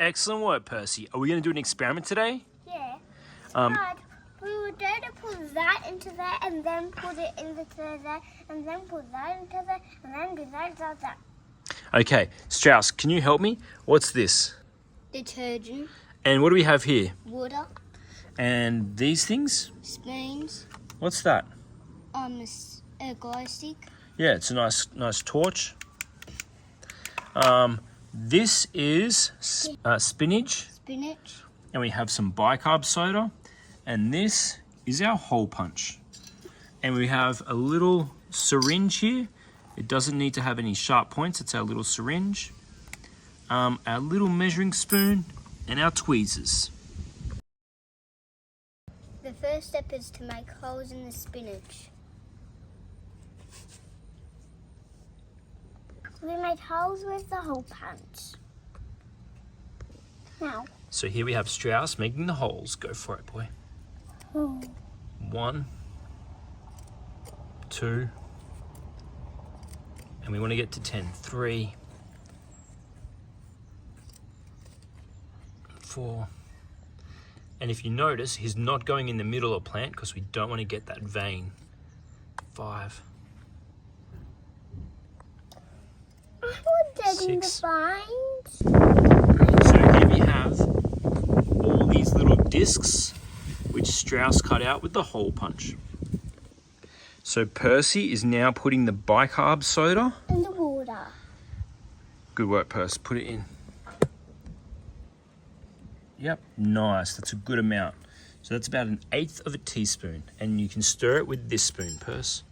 Excellent work, Percy. Are we going to do an experiment today? Yeah. Um, But we were going to put that into there and then put it into there and then put that into there and then do that. Okay, Strauss, can you help me? What's this? Detergent. And what do we have here? Water. And these things? Spoons. What's that? A glow stick. Yeah, it's a nice torch. This is spinach. Spinach. And we have some bicarb soda. And this is our hole punch. And we have a little syringe here. It doesn't need to have any sharp points. It's our little syringe. Our little measuring spoon and our tweezers. The first step is to make holes in the spinach. We made holes with the hole punch. Now. So here we have Strauss making the holes. Go for it, boy. 1, 2, and we want to get to 10. 3, 4, and if you notice, he's not going in the middle of the plant because we don't want to get that vein. 5, I want getting the 6. vines. So here we have all these little discs which Strauss cut out with the hole punch. So Percy is now putting the bicarb soda In the water. Good work, Percy. Put it in. Yep, nice. That's a good amount. So that's about 1/8 of a teaspoon. And you can stir it with this spoon, Percy.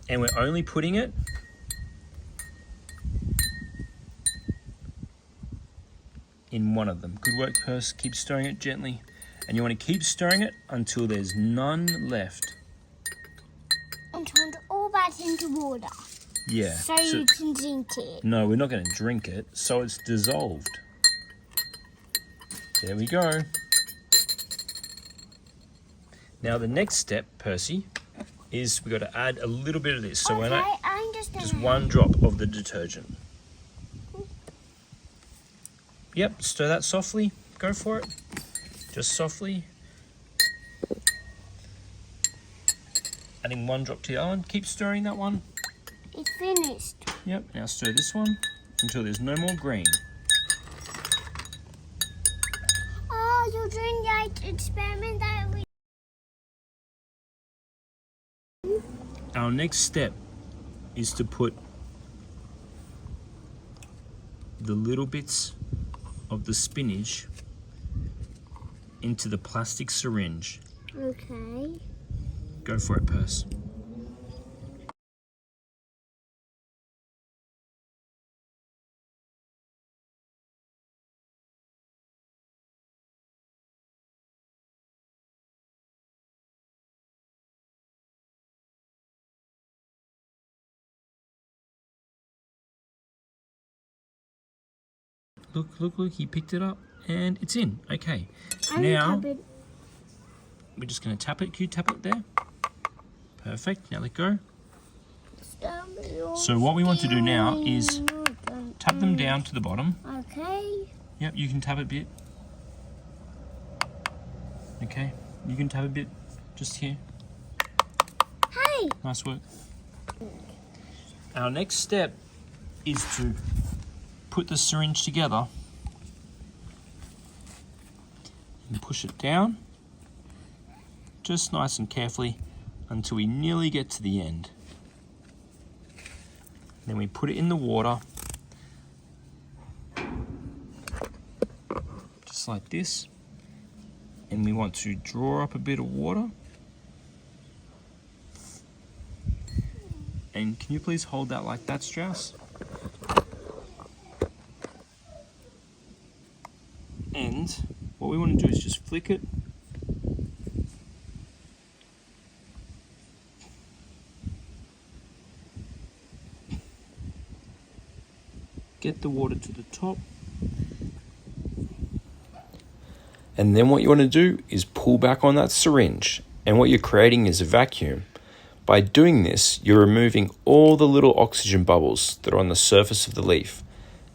And we're only putting it in one of them. Good work, Percy. Keep stirring it gently. And you want to keep stirring it until there's none left. And turn all that into water. Yeah. So you can drink it. No, we're not going to drink it, so it's dissolved. There we go. Now the next step, Percy, is we've got to add a little bit of this. So Okay, when I'm just 1 drop of the detergent. Yep, stir that softly. Go for it. Just softly. Adding 1 drop to the other one. Keep stirring that one. It's finished. Yep, now stir this one until there's no more green. Oh, you're doing that experiment that we... Our next step is to put the little bits of the spinach into the plastic syringe. Okay. Go for it, Percy. Look, he picked it up and it's in. Okay. Now, we're just going to tap it. Can you tap it there? Perfect. Now let go. So what we want to do now is tap them down to the bottom. Okay. Yep, you can tap a bit. Okay, you can tap a bit just here. Hey! Nice work. Our next step is to put the syringe together and push it down just nice and carefully until we nearly get to the end. Then we put it in the water just like this, and we want to draw up a bit of water. And can you please hold that like that, Strauss? And what we want to do is just flick it. Get the water to the top. And then what you want to do is pull back on that syringe. And what you're creating is a vacuum. By doing this, you're removing all the little oxygen bubbles that are on the surface of the leaf.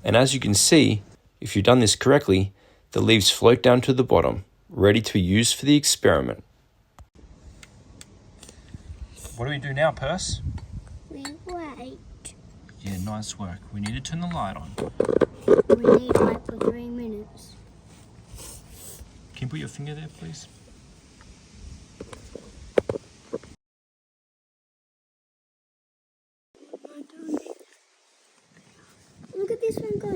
And as you can see, If you've done this correctly, the leaves float down to the bottom, ready to be used for the experiment. What do we do now, Percy? We wait. Yeah, nice work. We need to turn the light on. We need light for 3 minutes. Can you put your finger there, please? Look at this one go.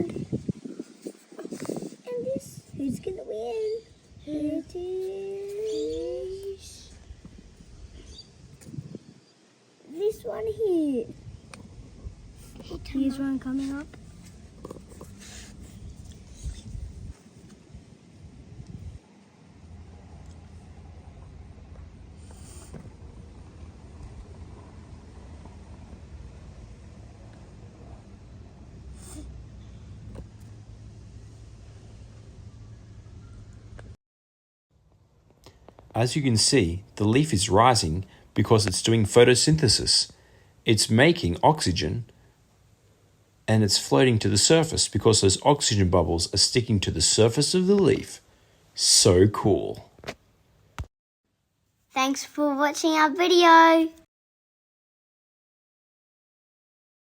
And this, who's gonna win? It is this one here. Here's one coming up. As you can see, the leaf is rising because it's doing photosynthesis. It's making oxygen and it's floating to the surface because those oxygen bubbles are sticking to the surface of the leaf. So cool. Thanks for watching our video.